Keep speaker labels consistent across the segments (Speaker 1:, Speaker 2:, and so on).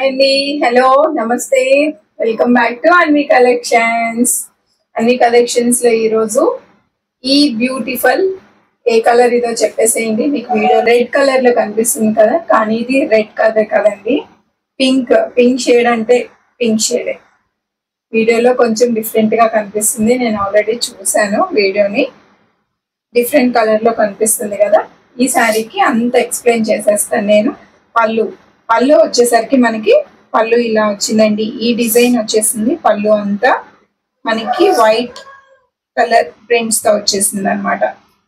Speaker 1: Hi అండి, hello, నమస్తే, welcome back to Anvi collections. Anvi collections లో ఈరోజు ఈ బ్యూటిఫుల్ ఏ కలర్ ఇదో చెప్పేసేయండి. మీకు వీడియో రెడ్ కలర్ లో కనిపిస్తుంది కదా, కానీ ఇది రెడ్ కలర్ కదండి, పింక్ షేడ్. అంటే పింక్ షేడే వీడియోలో కొంచెం డిఫరెంట్ గా కనిపిస్తుంది. నేను ఆల్రెడీ చూసాను వీడియోని, డిఫరెంట్ కలర్ లో కనిపిస్తుంది కదా. ఈ శారీకి అంత ఎక్స్ప్లెయిన్ చేసేస్తాను నేను. పళ్ళు వచ్చేసరికి మనకి పళ్ళు ఇలా వచ్చిందండి. ఈ డిజైన్ వచ్చేసింది. పళ్ళు అంతా మనకి వైట్ కలర్ ప్రింట్స్ తో వచ్చేసింది అనమాట.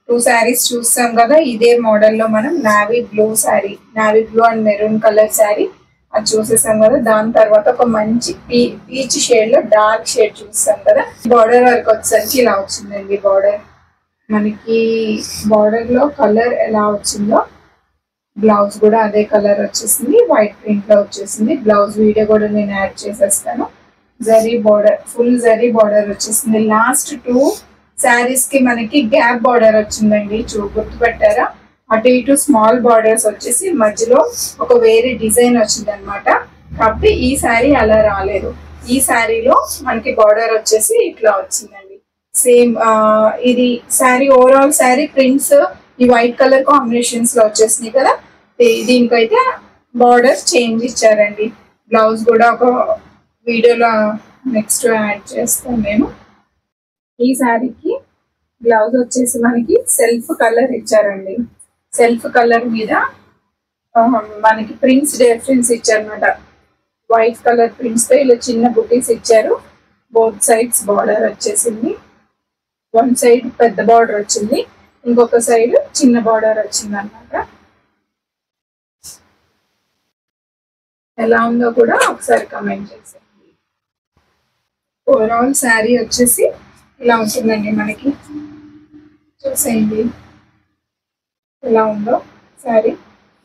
Speaker 1: 2 శారీస్ చూస్తాం కదా, ఇదే మోడల్లో మనం navy blue sari, navy blue and maroon colour sari అది చూసేసాం కదా. దాని తర్వాత ఒక మంచి పీచ్ షేడ్ లో డార్క్ షేడ్ చూస్తాం కదా. బార్డర్ వరకు వచ్చేసరికి ఇలా వచ్చిందండి. మనకి బార్డర్ లో కలర్ ఎలా వచ్చిందో బ్లౌజ్ కూడా అదే కలర్ వచ్చేసింది, వైట్ ప్రింట్ లో వచ్చేసింది. బ్లౌజ్ వీడియో కూడా నేను యాడ్ చేసేస్తాను. Zari border, full zari border వచ్చేసింది. లాస్ట్ 2 శారీస్ కి మనకి గ్యాప్ బార్డర్ వచ్చిందండి. గుర్తుపెట్టారా? అటు ఇటు స్మాల్ బార్డర్స్ వచ్చేసి మధ్యలో ఒక వేరే డిజైన్ వచ్చింది అనమాట. కాబట్టి ఈ శారీ అలా రాలేదు. ఈ శారీలో మనకి బార్డర్ వచ్చేసి ఇట్లా వచ్చిందండి. సేమ్ ఇది శారీ, ఓవరాల్ శారీ ప్రింట్స్ ఈ వైట్ కలర్ కాంబినేషన్స్ లో వచ్చేసినాయి కదా. దీనికైతే బార్డర్ చేంజ్ ఇచ్చారండి. బ్లౌజ్ కూడా ఒక వీడియోలో నెక్స్ట్ యాడ్ చేస్తాను నేను. ఈ శారీకి బ్లౌజ్ వచ్చేసి మనకి సెల్ఫ్ కలర్ ఇచ్చారండి. సెల్ఫ్ కలర్ మీద మనకి ప్రింట్స్ డిఫరెన్స్ ఇచ్చారనమాట. వైట్ కలర్ ప్రింట్స్ తో ఇలా చిన్న బుటీస్ ఇచ్చారు. బోత్ సైడ్స్ బార్డర్ వచ్చేసింది. 1 సైడ్ పెద్ద బార్డర్ వచ్చింది, ఇంకొక సైడ్ చిన్న బార్డర్ వచ్చింది అనమాట. ఎలా ఉందో కూడా ఒకసారి కమెంట్ చేసేయండి. ఓవరాల్ శారీ వచ్చేసి ఇలా ఉంటుందండి. మనకి చూసేయండి ఎలా ఉందో శారీ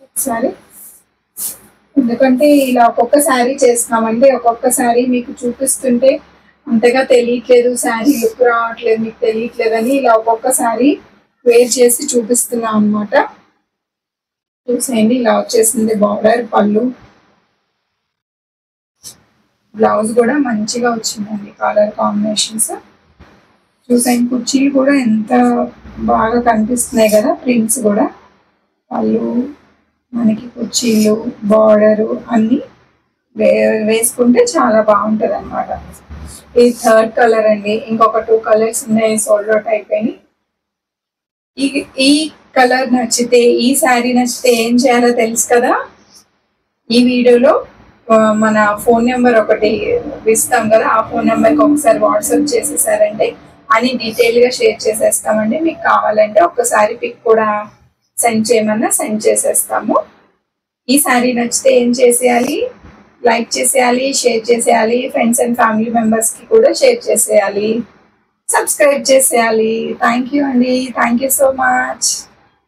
Speaker 1: ఒకసారి. ఎందుకంటే ఇలా ఒక్కొక్క శారీ చేస్తున్నామంటే ఒక్కొక్క శారీ మీకు చూపిస్తుంటే అంతగా తెలియట్లేదు, శారీ లుక్ రావట్లేదు, మీకు తెలియట్లేదని ఇలా ఒక్కొక్క శారీ వేర్ చేసి చూపిస్తున్నాం అనమాట. చూసేయండి ఇలా వచ్చేసింది బార్డర్, పళ్ళు, బ్లౌజ్ కూడా మంచిగా వచ్చిందండి. కలర్ కాంబినేషన్స్ చూసేయండి. కుర్చీలు కూడా ఎంత బాగా కనిపిస్తున్నాయి కదా, ప్రింట్స్ కూడా. పళ్ళు, మనకి కుర్చీలు, బార్డరు అన్ని వేసుకుంటే చాలా బాగుంటది అనమాట. ఇది 3rd కలర్ అండి. ఇంకొక 2 కలర్స్ ఉన్నాయి, సోల్డ్ అవుట్ అయిపోయి. ఈ కలర్ నచ్చితే, ఈ శారీ నచ్చితే ఏం చేయాలో తెలుసు కదా. ఈ వీడియోలో మన ఫోన్ నెంబర్ ఒకటి ఇస్తాం కదా, ఆ ఫోన్ నెంబర్కి ఒకసారి వాట్సాప్ చేసేసారంటే అని డీటెయిల్ గా షేర్ చేసేస్తామండి. మీకు కావాలంటే ఒక్కసారి పిక్ కూడా సెండ్ చేయమన్నా సెండ్ చేసేస్తాము. ఈ శారీ నచ్చితే ఏం చేసేయాలి? లైక్ చేసేయాలి, షేర్ చేసేయాలి, ఫ్రెండ్స్ అండ్ ఫ్యామిలీ మెంబర్స్ కి కూడా షేర్ చేసేయాలి, సబ్స్క్రైబ్ చేసేయాలి. థ్యాంక్ యూ అండి, థ్యాంక్ యూ సో మచ్.